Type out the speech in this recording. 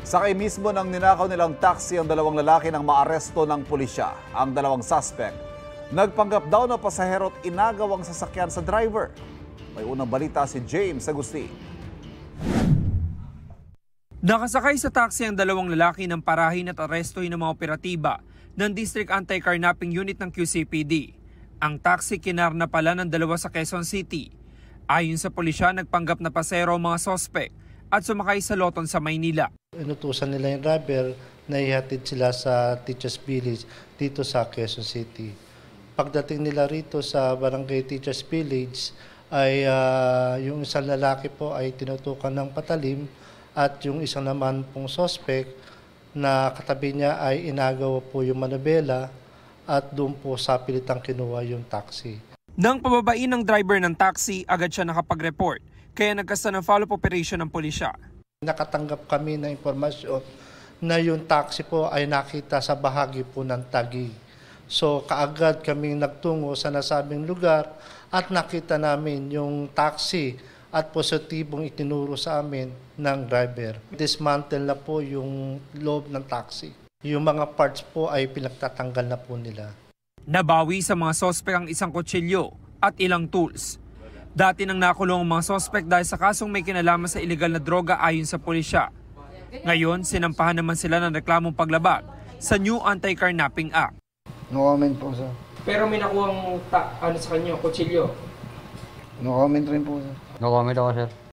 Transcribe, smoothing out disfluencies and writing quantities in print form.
Sakay mismo ng ninakaw nilang taxi ang dalawang lalaki nang maaresto ng pulisya. Ang dalawang suspect, nagpanggap daw na pasahero at inagaw ang sasakyan sa driver. May unang balita si James Agustin. Nakasakay sa taxi ang dalawang lalaki ng parahin at arestuhin ng mga operatiba ng District Anti-Carnapping Unit ng QCPD. Ang taxi kinarna pala ng dalawa sa Quezon City. Ayon sa pulisya, nagpanggap na pasahero ang mga sospek at sumakay sa loton sa Maynila. Inutusan nila yung driver na ihatid sila sa Teachers Village dito sa Quezon City. Pagdating nila rito sa Barangay Teachers Village ay yung isang lalaki po ay tinutukan ng patalim at yung isang naman pong suspect na katabi niya ay inagaw po yung manubela at doon po sa pilitang kinuha yung taxi. Nang pababain ng driver ng taxi, agad siya nakapag-report, kaya nagkasta ng follow-up operation ng pulisya. Nakatanggap kami ng impormasyon na yung taxi po ay nakita sa bahagi po ng Taguig. So kaagad kaming nagtungo sa nasabing lugar at nakita namin yung taxi at positibong itinuro sa amin ng driver. Dismantle na po yung loob ng taxi. Yung mga parts po ay pinagtatanggal na po nila. Nabawi sa mga sospek ang isang kutsilyo at ilang tools. Dati nang nakulong ang mga sospek dahil sa kasong may kinalaman sa illegal na droga ayon sa pulisya. Ngayon, sinampahan naman sila ng reklamong paglabag sa New Anti-Carnapping Act. No comment po, sir. Pero may nakuhang sa kanya, kutsilyo. No comment rin po, sir. No comment ako, sir.